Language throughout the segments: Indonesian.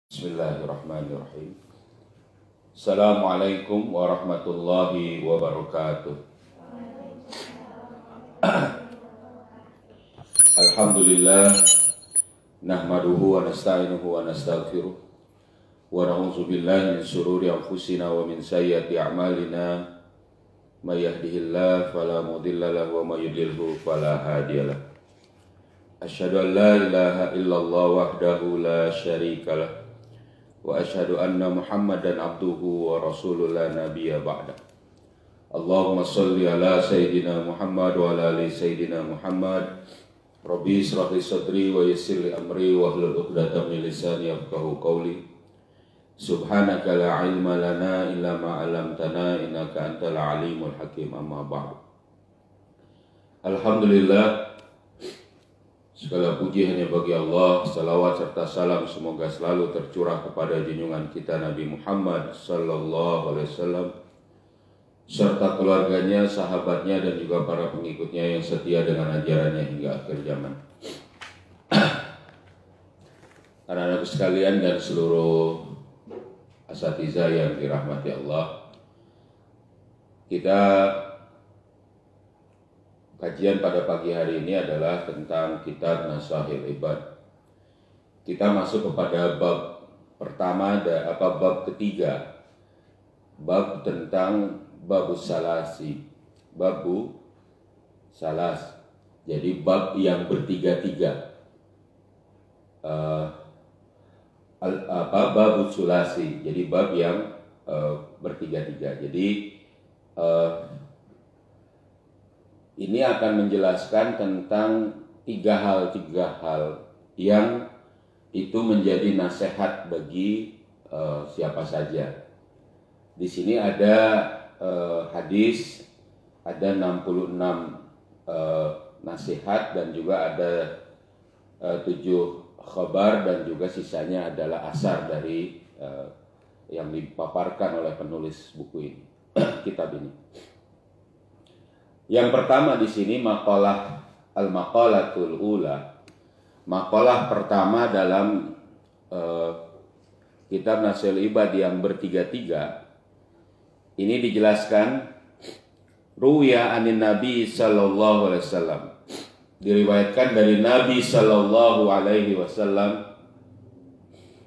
Bismillahirrahmanirrahim. Assalamualaikum warahmatullahi wabarakatuh. Alhamdulillah, nahmaduhu wa nasta'inuhu wa nastaghfiruh wa na'udzu billahi min shururi anfusina wa min sayyiati a'malina. May yahdihillahu fala mudilla lahu wa may yudlilhu fala hadiyalah. Asyhadu an la ilaha illallah wahdahu la syarikalah wa asyhadu anna Muhammadan abduhu wa rasuluhu la nabiyya ba'da. Allahumma shalli ala sayyidina Muhammad wa ala ali sayyidina Muhammad. Rabbi israh li sadri wa yassir li amri wa hlul 'uqdatam min lisani yafqahu qawli. Subhanaka la ilma lana illa ma 'allamtana innaka antal alimul hakim. Amma ba'du. Alhamdulillah, segala puji hanya bagi Allah. Salawat serta salam semoga selalu tercurah kepada junjungan kita Nabi Muhammad sallallahu alaihi wasallam serta keluarganya, sahabatnya dan juga para pengikutnya yang setia dengan ajarannya hingga akhir zaman. Anak-anakku sekalian dan seluruh asatidzah yang dirahmati Allah, kita kajian pada pagi hari ini adalah tentang kitab Nasahil Ibad. Kita masuk kepada bab pertama, bab ketiga, bab tentang babu salasi, babu salas. Jadi bab yang bertiga-tiga, babu sulasi. Jadi bab yang bertiga-tiga. Jadi ini akan menjelaskan tentang tiga hal yang itu menjadi nasihat bagi siapa saja. Di sini ada hadis, ada 66 nasihat dan juga ada 7 khabar dan juga sisanya adalah asar dari yang dipaparkan oleh penulis buku ini, kitab ini. Yang pertama di sini maqalah al-maqalatul ula. Maqalah pertama dalam kitab Nasahil Ibad yang bertiga-tiga. Ini dijelaskan ruya anin Nabi sallallahu alaihi wasallam. Diriwayatkan dari Nabi sallallahu alaihi wasallam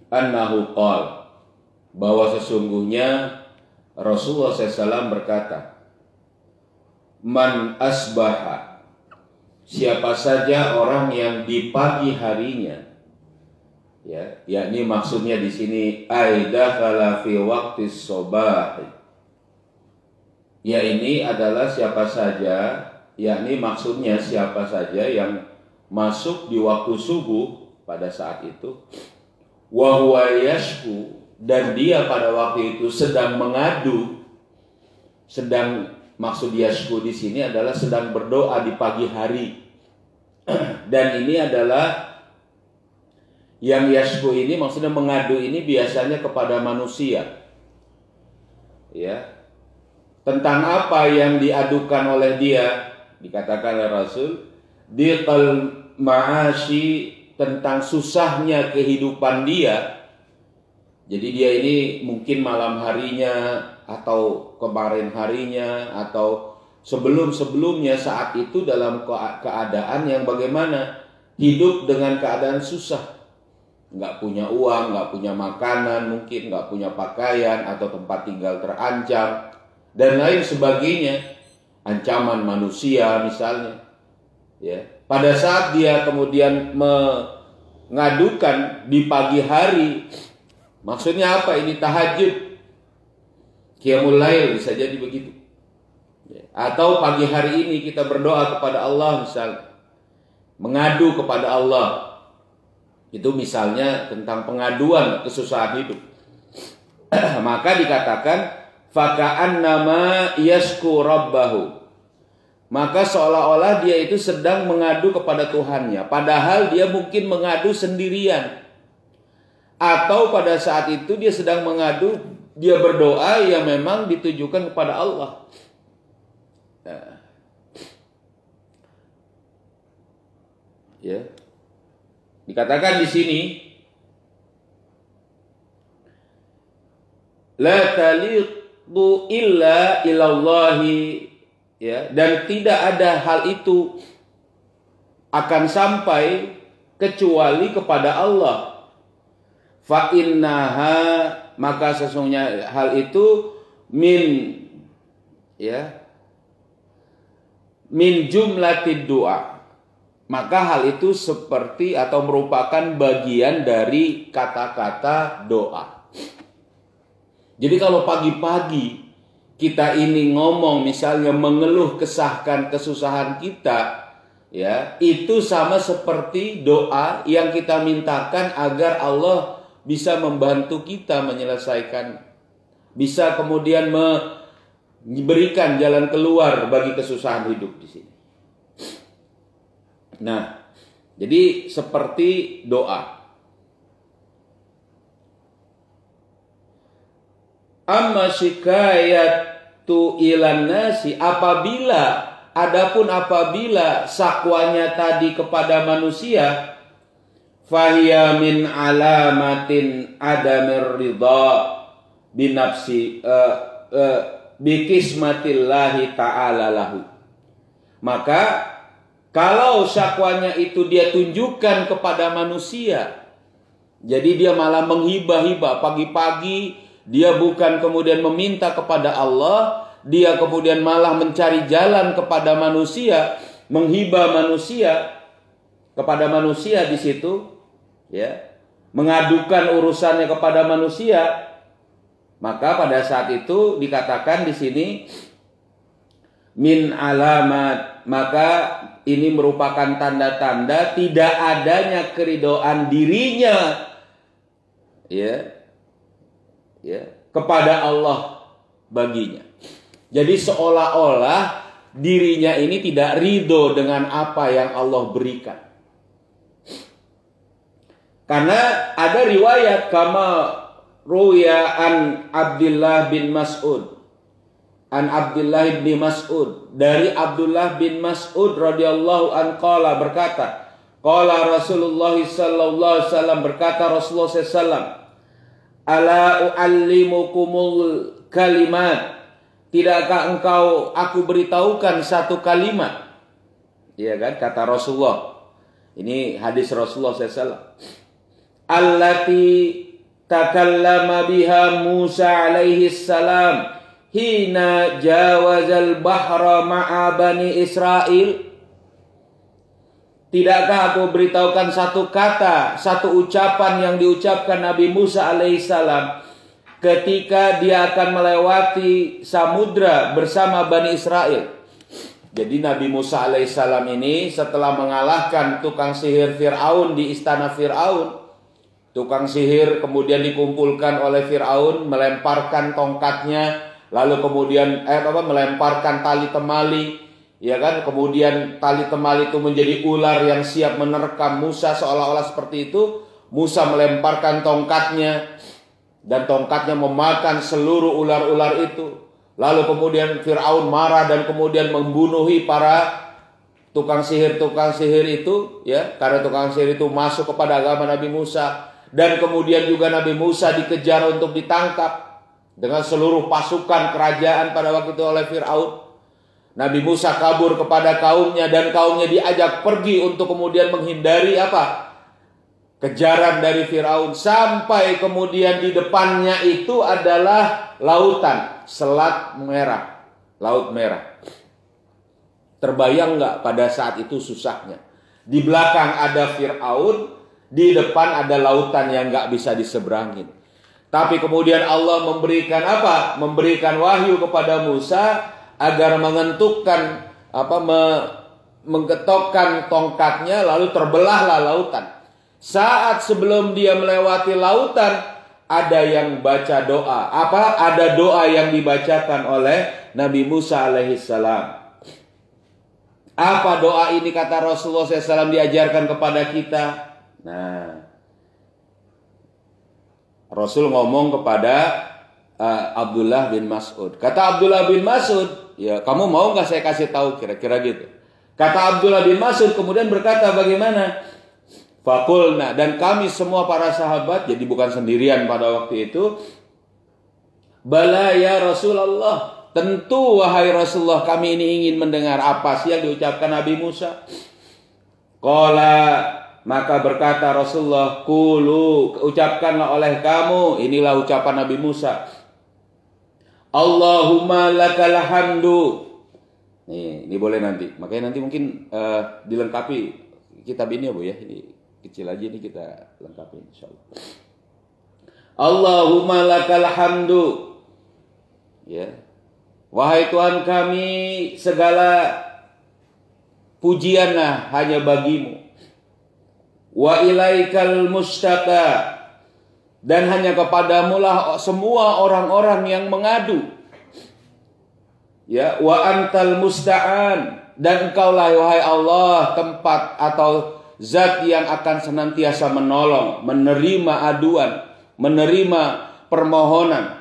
annahu qala, bahwa sesungguhnya Rasulullah SAW berkata, man asbaha, siapa saja orang yang di pagi harinya, ya, yakni maksudnya di sini aidakhala fi waqtis sabah, ya ini adalah siapa saja, yakni maksudnya siapa saja yang masuk di waktu subuh pada saat itu, wa huwa yashku, dan dia pada waktu itu sedang mengadu, maksud yashku di sini adalah sedang berdoa di pagi hari. Dan ini adalah yang yashku ini maksudnya mengadu ini biasanya kepada manusia. Ya. Tentang apa yang diadukan oleh dia, dikatakan oleh Rasul, diqal ma'ashi, tentang susahnya kehidupan dia. Jadi dia ini mungkin malam harinya atau kemarin harinya atau sebelum-sebelumnya saat itu dalam keadaan yang bagaimana, hidup dengan keadaan susah, nggak punya uang, nggak punya makanan, mungkin nggak punya pakaian atau tempat tinggal terancam dan lain sebagainya, ancaman manusia misalnya, ya. Pada saat dia kemudian mengadukan di pagi hari, maksudnya apa ini? Tahajud, qiyamul lail, bisa jadi begitu. Atau pagi hari ini kita berdoa kepada Allah misalnya, mengadu kepada Allah. Itu misalnya tentang pengaduan kesusahan hidup. Maka dikatakan faka'annama yashku rabbahu. Maka seolah-olah dia itu sedang mengadu kepada Tuhannya, padahal dia mungkin mengadu sendirian. Atau pada saat itu dia sedang mengadu, dia berdoa yang memang ditujukan kepada Allah. Ya. Dikatakan di sini la taliqu illa ilallahi, ya, dan tidak ada hal itu akan sampai kecuali kepada Allah. Fa innaha, maka sesungguhnya hal itu min jumlatid doa. Maka hal itu seperti atau merupakan bagian dari kata-kata doa. Jadi kalau pagi-pagi kita ini ngomong, misalnya mengeluh kesahkan kesusahan kita, ya, itu sama seperti doa yang kita mintakan agar Allah bisa membantu kita menyelesaikan, bisa kemudian memberikan jalan keluar bagi kesusahan hidup di sini. Nah, jadi seperti doa. Amma syikayatu ilan nasi, adapun apabila sakwanya tadi kepada manusia, fahiya min alamatin adamir ridha binafsi bikismatillahi ta'ala lahu. Maka kalau syakwanya itu dia tunjukkan kepada manusia, jadi dia malah menghibah-hibah pagi-pagi, dia bukan kemudian meminta kepada Allah, dia kemudian malah mencari jalan kepada manusia, menghibah manusia kepada manusia di situ, ya, mengadukan urusannya kepada manusia, maka pada saat itu dikatakan di sini min alamat, maka ini merupakan tanda-tanda tidak adanya keridhaan dirinya, kepada Allah baginya. Jadi seolah-olah dirinya ini tidak ridho dengan apa yang Allah berikan. Karena ada riwayat kama ruya an Abdullah bin Mas'ud. An Abdullah bin Mas'ud, dari Abdullah bin Mas'ud radhiyallahu an qala, berkata, qala Rasulullah sallallahu alaihi wasallam, berkata Rasulullah sallallahu alaihi wasallam, ala uallimukumul kalimat, tidakkah engkau aku beritahukan satu kalimat? Iya kan, kata Rasulullah. Ini hadis Rasulullah sallallahu alaihi wasallam. Allati takallama biha Musa alaihi salam hina jawazal bahra ma'a bani Israel. Tidakkah aku beritahukan satu kata, satu ucapan yang diucapkan Nabi Musa alaihissalam ketika dia akan melewati samudra bersama Bani Israel. Jadi Nabi Musa alaihissalam ini setelah mengalahkan tukang sihir Fir'aun di istana Fir'aun, tukang sihir kemudian dikumpulkan oleh Fir'aun, melemparkan tongkatnya, lalu kemudian melemparkan tali temali, ya kan? Kemudian tali temali itu menjadi ular yang siap menerkam Musa, seolah-olah seperti itu. Musa melemparkan tongkatnya dan tongkatnya memakan seluruh ular-ular itu. Lalu kemudian Fir'aun marah dan kemudian membunuhi para tukang sihir itu, ya, karena tukang sihir itu masuk kepada agama Nabi Musa. Dan kemudian juga Nabi Musa dikejar untuk ditangkap dengan seluruh pasukan kerajaan pada waktu itu oleh Fir'aun. Nabi Musa kabur kepada kaumnya dan kaumnya diajak pergi untuk kemudian menghindari kejaran dari Fir'aun. Sampai kemudian di depannya itu adalah lautan, Selat Merah, Laut Merah. Terbayang nggak pada saat itu susahnya? Di belakang ada Fir'aun, di depan ada lautan yang nggak bisa diseberangin. Tapi kemudian Allah memberikan Memberikan wahyu kepada Musa agar mengentukkan menggetokkan tongkatnya, lalu terbelahlah lautan. Saat sebelum dia melewati lautan, ada yang baca doa. Ada doa yang dibacakan oleh Nabi Musa alaihissalam. Apa doa ini, kata Rasulullah SAW, diajarkan kepada kita? Nah, Rasul ngomong kepada Abdullah bin Mas'ud. Kata Abdullah bin Mas'ud, ya, kamu mau nggak saya kasih tahu, kira-kira gitu. Kata Abdullah bin Mas'ud kemudian berkata, bagaimana? Fakulna, dan kami semua para sahabat, jadi bukan sendirian pada waktu itu, Bala ya Rasulullah, tentu wahai Rasulullah, kami ini ingin mendengar apa sih yang diucapkan Nabi Musa. Qala, maka berkata Rasulullah, qulu, ucapkanlah oleh kamu, inilah ucapan Nabi Musa. Allahumma lakal hamdu. Ini boleh nanti. Makanya nanti mungkin dilengkapi kitab ini ya Bu ya. Ini kecil aja, ini kita lengkapi insyaallah. Allahumma lakal hamdu. Ya. Wahai Tuhan kami, segala pujianlah hanya bagimu. Wa ilaikal mustaka, dan hanya kepadamu lah semua orang-orang yang mengadu. Ya, wa antal musta'an, dan engkaulah wahai Allah tempat atau zat yang akan senantiasa menolong, menerima aduan, menerima permohonan.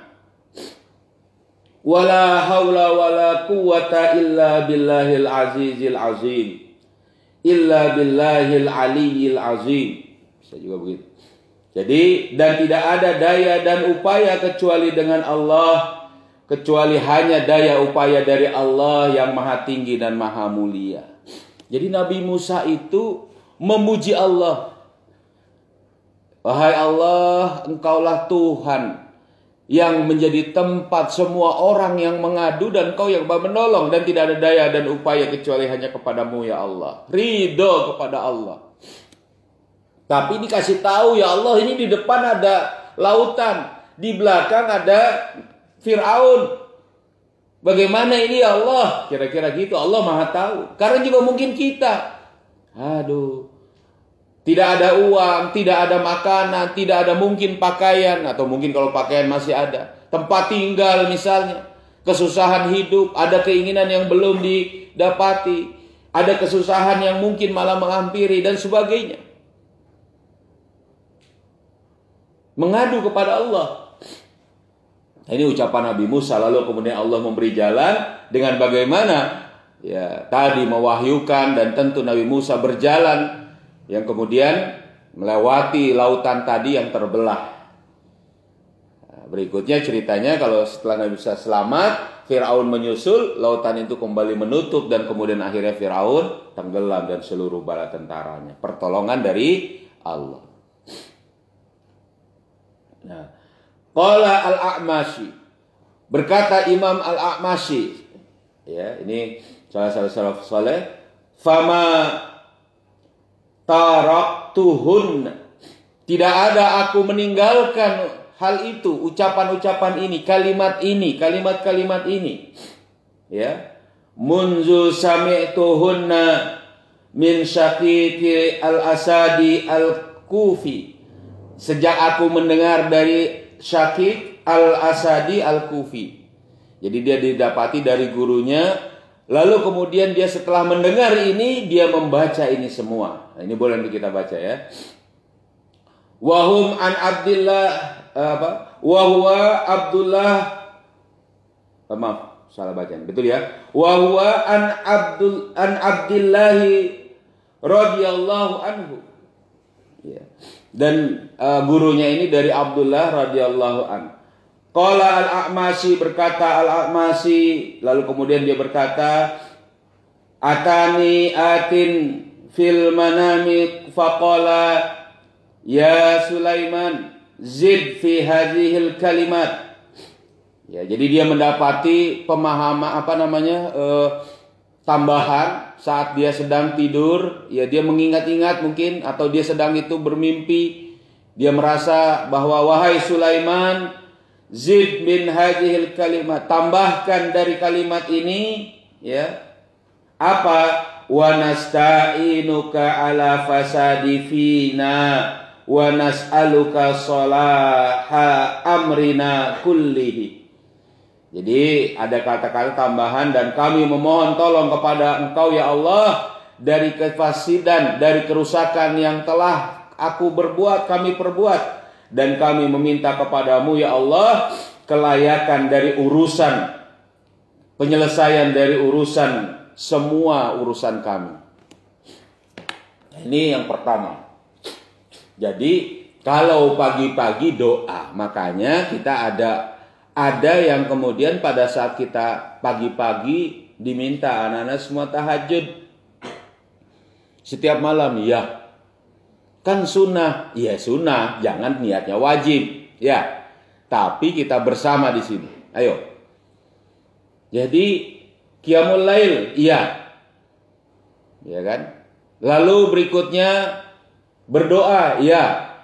Wala haula wala quwata illa billahil azizil azim. Illa billahil aliyyil azim. Bisa juga begitu. Jadi, dan tidak ada daya dan upaya kecuali dengan Allah, kecuali hanya daya upaya dari Allah yang maha tinggi dan maha mulia. Jadi Nabi Musa itu memuji Allah. Wahai Allah, engkaulah Tuhan yang menjadi tempat semua orang yang mengadu, dan Engkau yang menolong, dan tidak ada daya dan upaya kecuali hanya kepadamu ya Allah. Ridho kepada Allah. Tapi dikasih tahu ya Allah, ini di depan ada lautan, di belakang ada Fir'aun. Bagaimana ini ya Allah? Kira-kira gitu. Allah maha tahu. Karena juga mungkin kita, tidak ada uang, tidak ada makanan, tidak ada mungkin pakaian, atau mungkin kalau pakaian masih ada, tempat tinggal misalnya, kesusahan hidup, ada keinginan yang belum didapati, ada kesusahan yang mungkin malah menghampiri dan sebagainya. Mengadu kepada Allah. Ini ucapan Nabi Musa, lalu kemudian Allah memberi jalan dengan bagaimana ya tadi mewahyukan, dan tentu Nabi Musa berjalan yang kemudian melewati lautan tadi yang terbelah. Nah, berikutnya ceritanya, kalau setelah Nabi Musa selamat, Fir'aun menyusul, lautan itu kembali menutup, dan kemudian akhirnya Fir'aun tenggelam dan seluruh bala tentaranya. Pertolongan dari Allah. Nah, qala al-A'mashi, berkata Imam al-A'mashi, ya, ini salah satu salaf saleh, fama taraktuhun, tidak ada aku meninggalkan hal itu, ucapan-ucapan ini, kalimat-kalimat ini, ya, munzu sami'tuhunna min Syaqiqi al-Asadi al-Kufi, sejak aku mendengar dari Syaqiq al-Asadi al-Kufi. Jadi dia didapati dari gurunya. Lalu kemudian dia setelah mendengar ini, dia membaca ini semua. Nah, ini boleh kita baca ya. Wahum an Abdillah Wahwa Abdullah. Maaf, salah baca. Betul ya? Wahwa an Abdillahi radhiyallahu anhu. Ya. Dan gurunya ini dari Abdullah radhiyallahu anhu. Qala al-A'mashi, berkata al-A'mashi, lalu kemudian dia berkata, atani atin fil manami faqala ya Sulaiman zid fi hadhil kalimat. Ya, jadi dia mendapati pemahaman tambahan saat dia sedang tidur, ya dia mengingat-ingat mungkin, atau dia sedang itu bermimpi, dia merasa bahwa wahai Sulaiman, zid min hadhil kalimat, tambahkan dari kalimat ini, ya, apa? Wa nasta'inuka ala fasadi fina wa nas'aluka salaha amrina kullihi. Jadi ada kata-kata tambahan, dan kami memohon tolong kepada Engkau ya Allah dari kefasidan, dari kerusakan yang telah kami perbuat. Dan kami meminta kepadamu ya Allah kelayakan dari urusan, penyelesaian dari urusan, semua urusan kami. Ini yang pertama. Jadi kalau pagi-pagi doa, makanya kita ada Ada yang kemudian pada saat kita pagi-pagi diminta anak-anak semua tahajud setiap malam, ya. Kan sunnah, ya sunnah, jangan niatnya wajib, ya. Tapi kita bersama di sini. Ayo. Jadi qiyamul lail, iya. Ya kan? Lalu berikutnya berdoa, iya.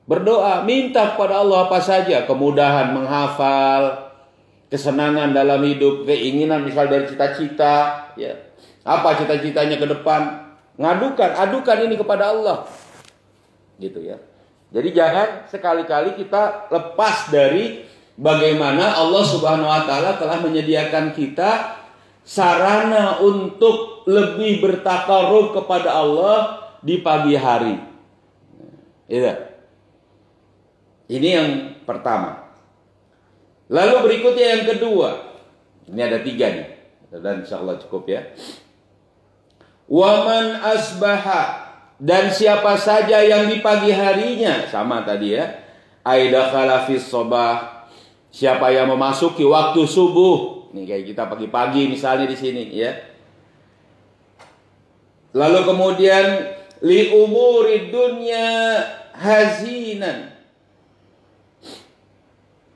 Berdoa, minta kepada Allah apa saja, kemudahan menghafal, kesenangan dalam hidup, keinginan misal dari cita-cita, ya. Apa cita-citanya ke depan? Adukan ini kepada Allah. Gitu ya. Jadi jangan sekali-kali kita lepas dari bagaimana Allah Subhanahu wa taala telah menyediakan kita sarana untuk lebih bertakarub kepada Allah di pagi hari. Itu. Ini yang pertama. Lalu berikutnya yang kedua. Ini ada 3 nih. Dan insyaallah cukup ya. Waman asbaha, dan siapa saja yang di pagi harinya, sama tadi ya. Aidakhala fis sobah, siapa yang memasuki waktu subuh. Nih kayak kita pagi-pagi misalnya di sini ya. Lalu kemudian li umuri dunya hazinan,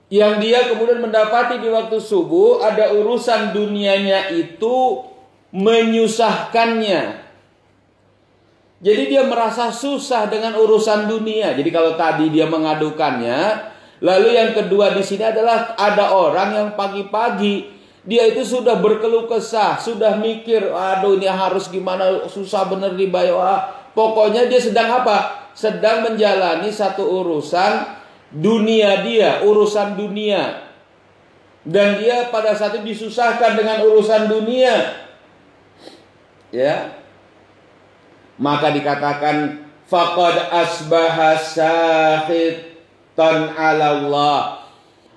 yang dia kemudian mendapati di waktu subuh ada urusan dunianya itu menyusahkannya. Jadi dia merasa susah dengan urusan dunia. Jadi kalau tadi dia mengadukannya, lalu yang kedua di sini adalah ada orang yang pagi-pagi dia itu sudah berkeluh kesah, sudah mikir, aduh ini harus gimana, susah bener dibayar. Pokoknya dia sedang apa? Sedang menjalani satu urusan dunia dia, urusan dunia. Dan dia pada saat itu disusahkan dengan urusan dunia. Ya. Maka dikatakan faqad asbaha sakhitan 'ala Allah.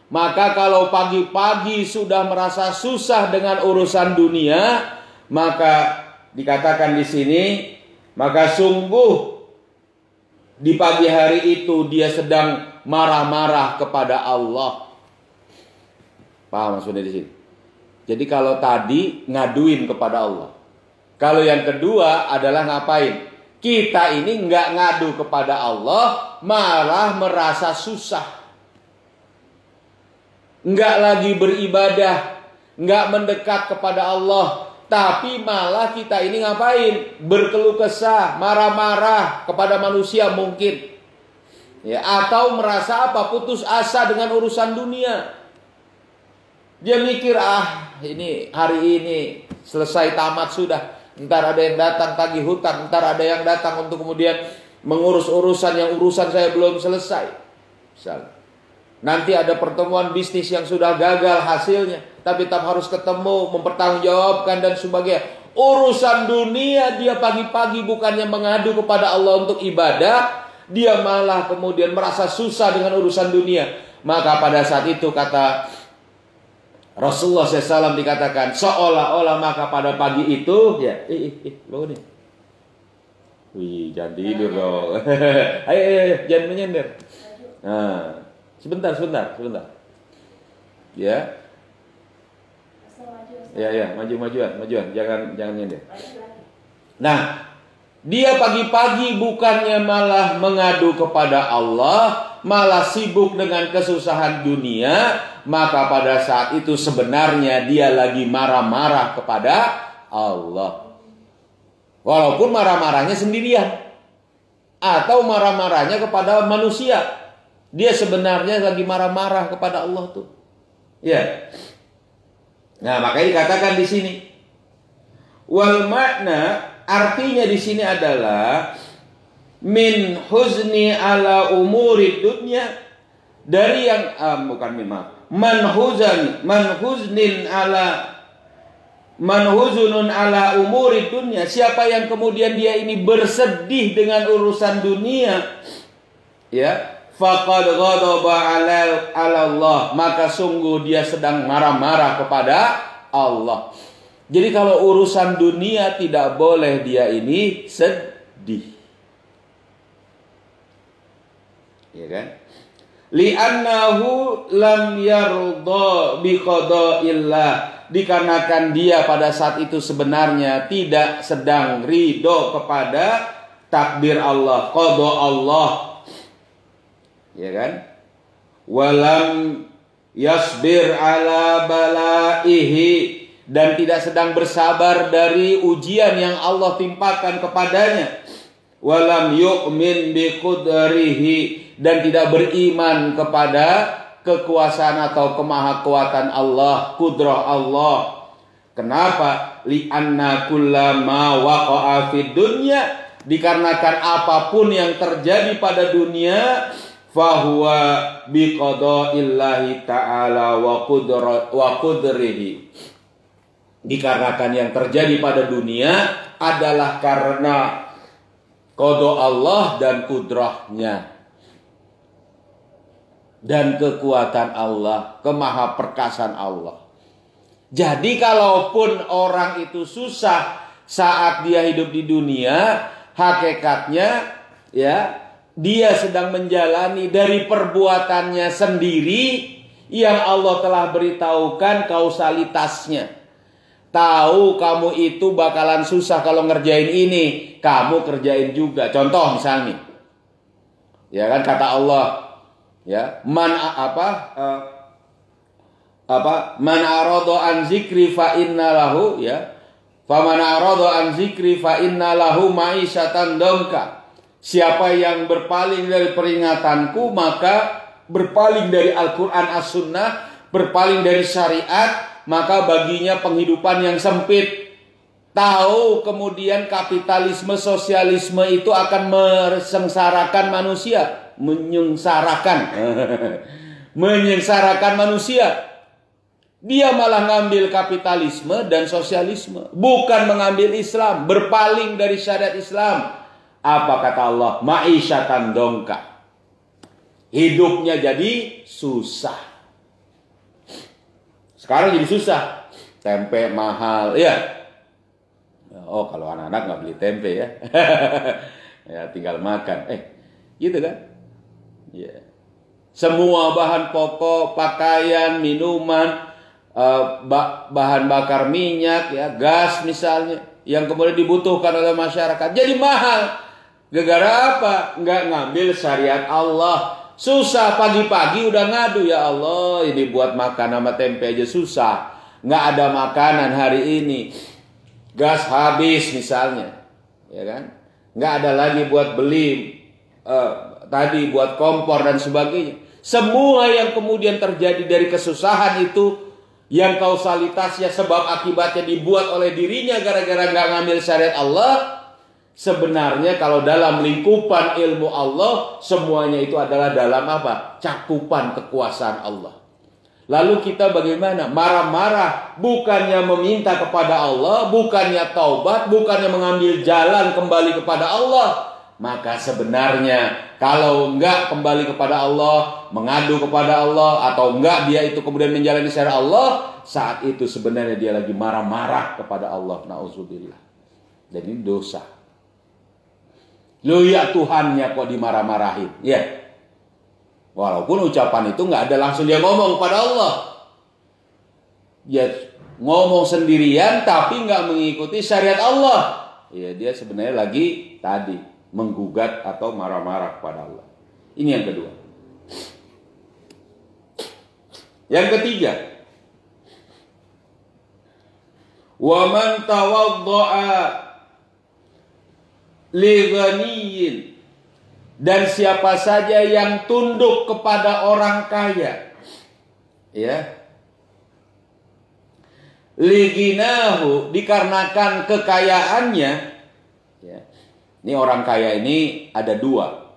Maka kalau pagi-pagi sudah merasa susah dengan urusan dunia, maka dikatakan di sini, maka sungguh di pagi hari itu dia sedang marah-marah kepada Allah. Paham maksudnya di sini? Jadi kalau tadi ngaduin kepada Allah. Kalau yang kedua adalah ngapain? Kita ini nggak ngadu kepada Allah, malah merasa susah. Nggak lagi beribadah, nggak mendekat kepada Allah, tapi malah kita ini ngapain? Berkeluh kesah, marah-marah kepada manusia mungkin. Ya, atau merasa apa? Putus asa dengan urusan dunia. Dia mikir, ini hari ini selesai tamat sudah. Ntar ada yang datang tagih hutang, ntar ada yang datang untuk kemudian mengurus urusan yang urusan saya belum selesai. Misalnya. Nanti ada pertemuan bisnis yang sudah gagal hasilnya, tapi tetap harus ketemu, mempertanggungjawabkan dan sebagainya. Urusan dunia dia pagi-pagi bukannya mengadu kepada Allah untuk ibadah, dia malah kemudian merasa susah dengan urusan dunia. Maka pada saat itu kata Rasulullah SAW dikatakan seolah-olah maka pada pagi itu ya bangun nih. Wih, jangan tidur dong. Ayo, jangan menyender. Nah, sebentar. Ya. Ya, majuan. Jangan nyender. Nah, dia pagi-pagi bukannya malah mengadu kepada Allah, malah sibuk dengan kesusahan dunia, maka pada saat itu sebenarnya dia lagi marah-marah kepada Allah. Walaupun marah-marahnya sendirian atau marah-marahnya kepada manusia, dia sebenarnya lagi marah-marah kepada Allah tuh. Ya. Nah, makanya dikatakan di sini wal makna, artinya di sini adalah min huzni ala umuri dunya, dari yang manhuzunun ala umuri dunya, siapa yang kemudian dia ini bersedih dengan urusan dunia, ya, faqad ghadaba ala Allah, maka sungguh dia sedang marah-marah kepada Allah. Jadi kalau urusan dunia tidak boleh dia ini sedih. Ya kan? Li'annahu lam yarda biqada'illah, dikarenakan dia pada saat itu sebenarnya tidak sedang ridho kepada takdir Allah, qada Allah. Ya kan? Walam yasbir ala balaihi, dan tidak sedang bersabar dari ujian yang Allah timpakan kepadanya. Walam yu'min biqudrihi, dan tidak beriman kepada kekuasaan atau kemahakuatan Allah, kudrah Allah. Kenapa? Li'anna kullama waqa'a fid dunya, dikarenakan apapun yang terjadi pada dunia, fahuwa biqada'illahi ta'ala wa qudrihi, dikarenakan yang terjadi pada dunia adalah karena qada Allah dan kudrahnya, dan kekuatan Allah, kemahaperkasaan Allah. Jadi kalaupun orang itu susah saat dia hidup di dunia, hakikatnya ya dia sedang menjalani dari perbuatannya sendiri yang Allah telah beritahukan kausalitasnya. Tahu kamu itu bakalan susah kalau ngerjain ini, kamu kerjain juga. Contoh misalnya, ya kan kata Allah, ya man arada an zikri fa inna lahu, ya faman arada an zikri fa inna lahu ma'isyatan dongka. Siapa yang berpaling dari peringatanku, maka berpaling dari Al-Quran As-Sunnah, berpaling dari syariat, maka baginya penghidupan yang sempit. Tahu kemudian kapitalisme, sosialisme itu akan menyengsarakan manusia, menyengsarakan manusia. Dia malah ngambil kapitalisme dan sosialisme, bukan mengambil Islam, berpaling dari syariat Islam. Apa kata Allah? Ma'isyatan dongka, hidupnya jadi susah. Sekarang jadi susah, tempe mahal, ya. Oh, kalau anak-anak nggak beli tempe ya, ya tinggal makan, gitu kan? Ya. Semua bahan pokok, pakaian, minuman, bahan bakar minyak, ya, gas misalnya, yang kemudian dibutuhkan oleh masyarakat, jadi mahal. Gara-gara apa? Nggak ngambil syariat Allah. Susah, pagi-pagi udah ngadu, ya Allah ini buat makan sama tempe aja susah, nggak ada makanan hari ini, gas habis misalnya, ya kan, nggak ada lagi buat beli tadi buat kompor dan sebagainya. Semua yang kemudian terjadi dari kesusahan itu, yang kausalitasnya sebab akibatnya dibuat oleh dirinya gara-gara nggak ngambil syariat Allah. Sebenarnya kalau dalam lingkupan ilmu Allah, semuanya itu adalah dalam apa? Cakupan kekuasaan Allah. Lalu kita bagaimana? Marah-marah, bukannya meminta kepada Allah, bukannya taubat, bukannya mengambil jalan kembali kepada Allah. Maka sebenarnya kalau enggak kembali kepada Allah, mengadu kepada Allah, atau enggak dia itu kemudian menjalani syariat Allah, saat itu sebenarnya dia lagi marah-marah kepada Allah. Na'udzubillah. Dan ini dosa. Loh ya, Tuhannya kok dimarah-marahin, ya. Walaupun ucapan itu nggak ada langsung dia ngomong kepada Allah, dia ngomong sendirian tapi nggak mengikuti syariat Allah. Ya, dia sebenarnya lagi tadi menggugat atau marah-marah kepada Allah. Ini yang kedua. Yang ketiga, wa man tawadda'a lighaniyin, dan siapa saja yang tunduk kepada orang kaya, ya, liginahu, dikarenakan kekayaannya, ya. Ini orang kaya ini ada dua,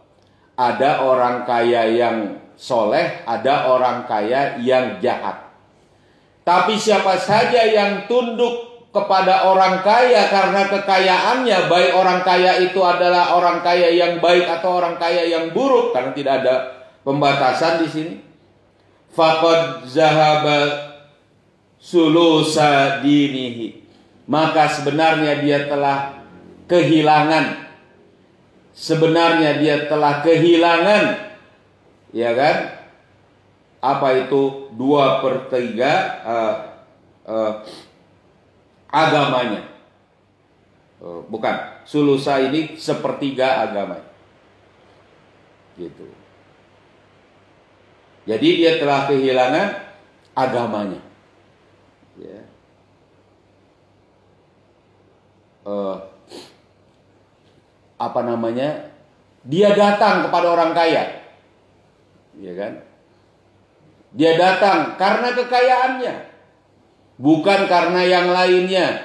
ada orang kaya yang soleh, ada orang kaya yang jahat. Tapi siapa saja yang tunduk kepada orang kaya karena kekayaannya, baik orang kaya itu adalah orang kaya yang baik atau orang kaya yang buruk, karena tidak ada pembatasan di sini, faqad zahaba sulusa dinihi, maka sebenarnya dia telah kehilangan, ya kan, Apa itu 2/3 agamanya? Bukan, sulusa ini 1/3 agama. Gitu. Jadi dia telah kehilangan agamanya. Ya. Apa namanya? Dia datang kepada orang kaya, ya kan? Dia datang karena kekayaannya, bukan karena yang lainnya.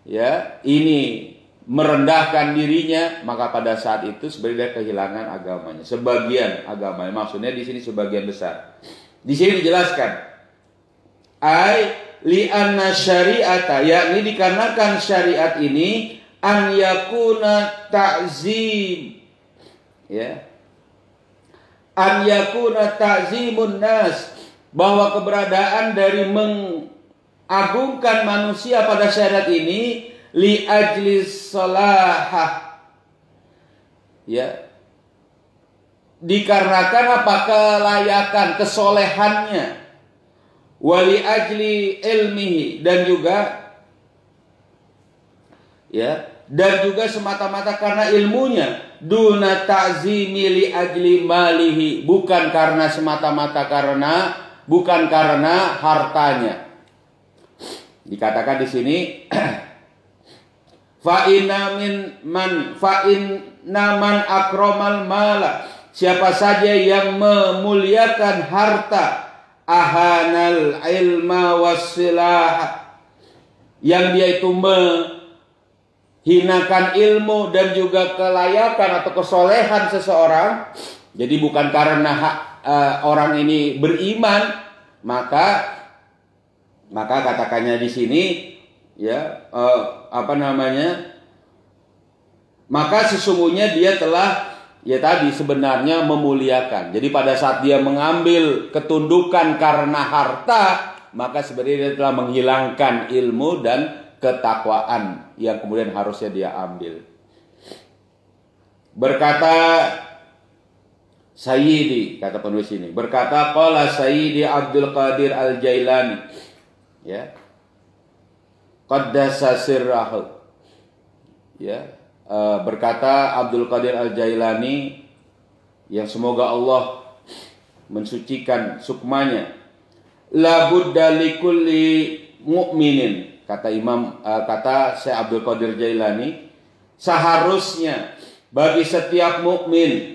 Ya, ini merendahkan dirinya, maka pada saat itu sebenarnya dia kehilangan agamanya, sebagian agamanya. Maksudnya di sini sebagian besar. Di sini dijelaskan, ai li anna syari'ata, yakni dikarenakan syariat ini an yakuna ta'zim, ya, an yakuna ta'zimun nas, bahwa keberadaan dari mengagungkan manusia pada syariat ini li ajlis salahah, ya, dikarenakan apa? Kelayakan, kesolehannya, wali ajli ilmihi, dan juga, ya, dan juga semata-mata karena ilmunya, duna ta'zimi li ajli malihi, bukan karena semata-mata bukan karena hartanya. Dikatakan di sini fa inna man akramal mala, siapa saja yang memuliakan harta, ahanal ilma wassilah, yang dia itu menghinakan ilmu dan juga kelayakan atau kesolehan seseorang. Jadi bukan karena orang ini beriman, maka katakannya di sini, ya, maka sesungguhnya dia telah, ya tadi, sebenarnya memuliakan. Jadi pada saat dia mengambil ketundukan karena harta, maka sebenarnya dia telah menghilangkan ilmu dan ketakwaan yang kemudian harusnya dia ambil. Berkata Sayyidi, kata penulis ini, berkata qala Sayyidi Abdul Qadir Al-Jailani, ya, qaddasa sirrahu, ya, berkata Abdul Qadir Al-Jailani, yang semoga Allah mensucikan sukmanya, la budda likulli mu'minin, kata Syekh Abdul Qadir Jailani, seharusnya bagi setiap mukmin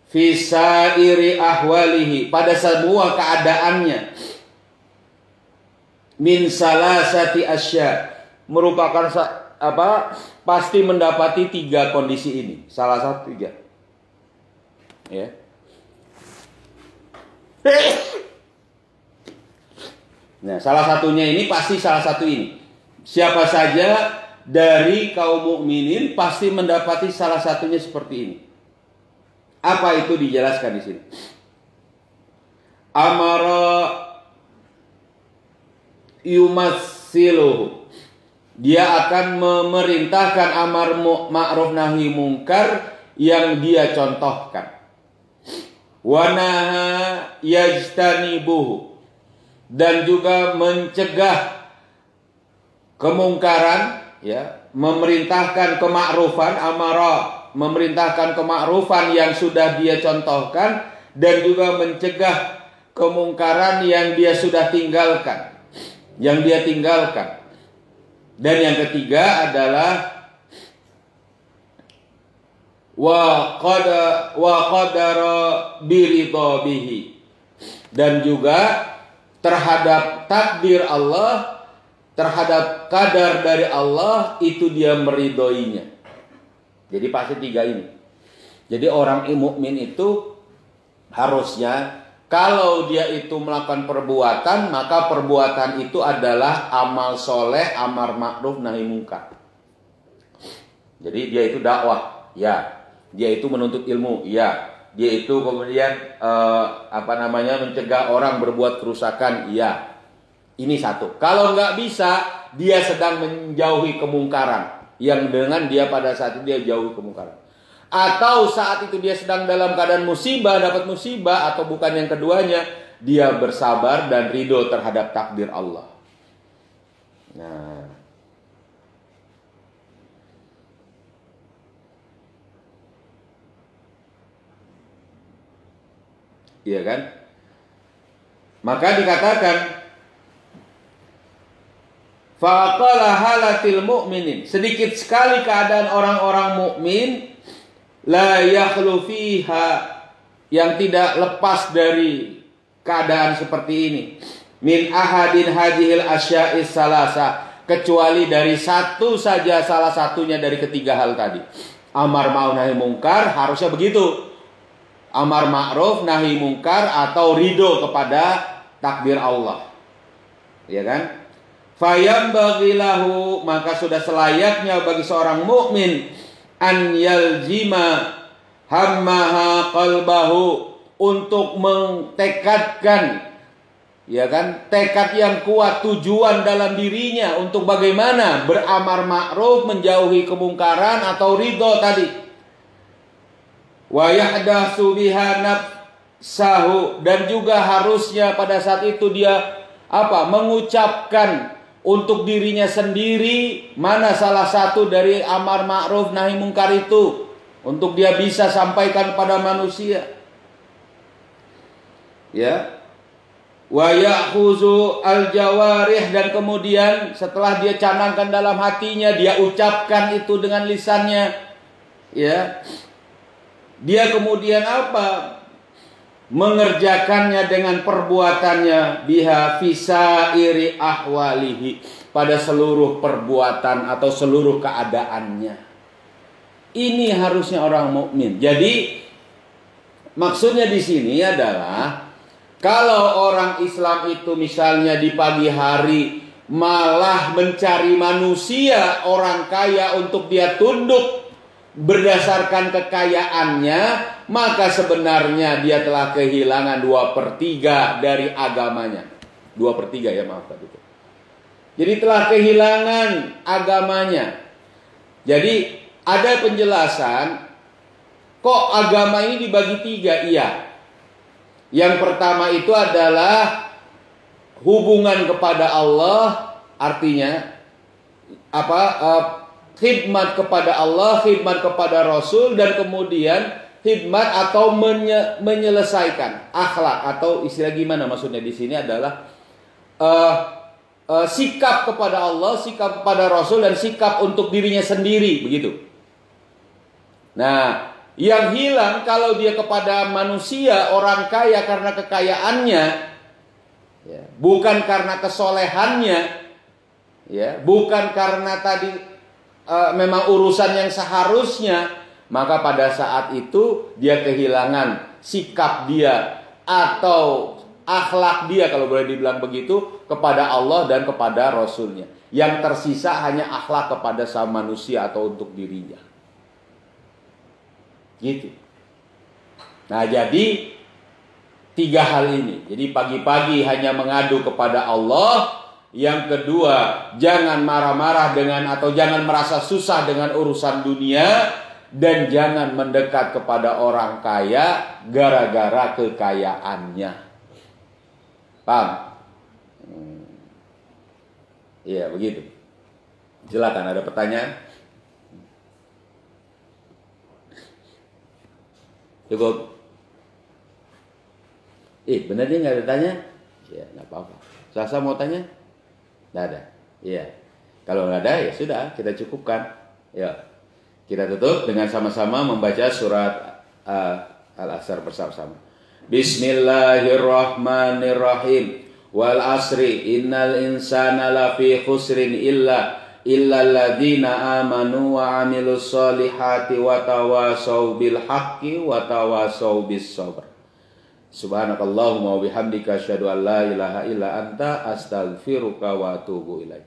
fi sairi ahwalihi, pada semua keadaannya, min salasati asya, merupakan pasti mendapati 3 kondisi ini, salah satu 3, ya. Nah, salah satunya ini pasti salah satu ini. Siapa saja dari kaum mukminin pasti mendapati salah satunya seperti ini. Apa itu? Dijelaskan di sini. Amara yumatsiluhu, dia akan memerintahkan amar ma'ruf nahi mungkar yang dia contohkan. Wa naha yajtanibuhu, dan juga mencegah kemungkaran, ya, memerintahkan kemakruffan, amara, memerintahkan kemakruffan yang sudah dia contohkan, dan juga mencegah kemungkaran yang dia sudah tinggalkan, Dan yang ketiga adalah wa qadara biridha bihi, dan juga terhadap takdir Allah, terhadap kadar dari Allah, itu dia meridhoinya. Jadi pasti 3 ini. Jadi orang mukmin itu harusnya, kalau dia itu melakukan perbuatan, maka perbuatan itu adalah amal soleh, amar ma'ruf nahi mungkar. Jadi dia itu dakwah, ya. Dia itu menuntut ilmu, ya. Dia itu kemudian mencegah orang berbuat kerusakan, ya. Ini satu. Kalau nggak bisa, dia sedang menjauhi kemungkaran, yang dengan dia pada saat itu dia jauhi kemungkaran. Atau saat itu dia sedang dalam keadaan musibah, dapat musibah, atau bukan yang keduanya, dia bersabar dan ridho terhadap takdir Allah. Nah, iya kan? Maka dikatakan faqala halatil mu'minin, sedikit sekali keadaan orang-orang mukmin la yakhlu fiha, yang tidak lepas dari keadaan seperti ini, min ahadin hadhil asya'is salasa, kecuali dari satu saja, salah satunya dari ketiga hal tadi. Amar ma'ruf nahi mungkar, harusnya begitu. Amar ma'ruf nahi mungkar atau ridho kepada takdir Allah. Ya kan? Fayambaghi lahu, maka sudah selayaknya bagi seorang mukmin an yaljima hammaha qalbahu, untuk mentekadkan, ya kan, tekad yang kuat, tujuan dalam dirinya untuk bagaimana beramar ma'ruf, menjauhi kemungkaran atau ridho tadi. Wa yahdatsu biha nafsahu, dan juga harusnya pada saat itu dia mengucapkan untuk dirinya sendiri mana salah satu dari amar ma'ruf nahi mungkar itu, untuk dia bisa sampaikan pada manusia. Ya. Wa ya'khuzu al-jawarih, dan kemudian setelah dia canangkan dalam hatinya, dia ucapkan itu dengan lisannya. Ya. Dia kemudian mengerjakannya dengan perbuatannya, biha fisairi ahwalihi, pada seluruh perbuatan atau seluruh keadaannya. Ini harusnya orang mukmin. Jadi maksudnya di sini adalah kalau orang Islam itu misalnya di pagi hari malah mencari manusia orang kaya untuk dia tunduk berdasarkan kekayaannya, maka sebenarnya dia telah kehilangan 2/3 dari agamanya. 2/3 ya, maaf tadi. Jadi telah kehilangan agamanya. Jadi ada penjelasan, kok agama ini dibagi 3? Iya. Yang pertama itu adalah hubungan kepada Allah, artinya khidmat kepada Allah, khidmat kepada Rasul, dan kemudian khidmat atau menyelesaikan akhlak, atau istilah gimana maksudnya di sini adalah sikap kepada Allah, sikap kepada Rasul, dan sikap untuk dirinya sendiri, begitu. Nah, yang hilang kalau dia kepada manusia orang kaya karena kekayaannya, ya, bukan karena kesolehannya, ya, bukan karena tadi memang urusan yang seharusnya, maka pada saat itu dia kehilangan sikap dia atau akhlak dia, kalau boleh dibilang begitu, kepada Allah dan kepada Rasulnya. Yang tersisa hanya akhlak kepada sama manusia atau untuk dirinya. Gitu. Nah, jadi 3 hal ini. Jadi pagi-pagi hanya mengadu kepada Allah. Yang kedua, jangan marah-marah dengan atau jangan merasa susah dengan urusan dunia, dan jangan mendekat kepada orang kaya gara-gara kekayaannya. Paham? Iya, begitu. Silakan, ada pertanyaan? Cukup. Benar dia nggak ada tanya? Ya, nggak apa-apa. Sasa mau tanya? Nggak ada. Iya. Kalau nggak ada, ya sudah, kita cukupkan. Ya. Kita tutup dengan sama-sama membaca surat Al-Asr bersama-sama. Bismillahirrahmanirrahim. Wal asri innal insana lafi khusrin illalladzina amanu wa amilus solihati wa tawasaw bil haqqi wa tawasaw bis sabr. Subhanakallahumma wa bihamdika asyhadu an la ilaha illa anta astaghfiruka wa atubu ilaik.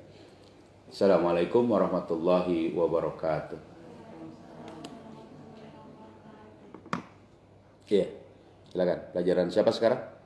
Assalamualaikum warahmatullahi wabarakatuh. Iya, silakan. Pelajaran siapa sekarang?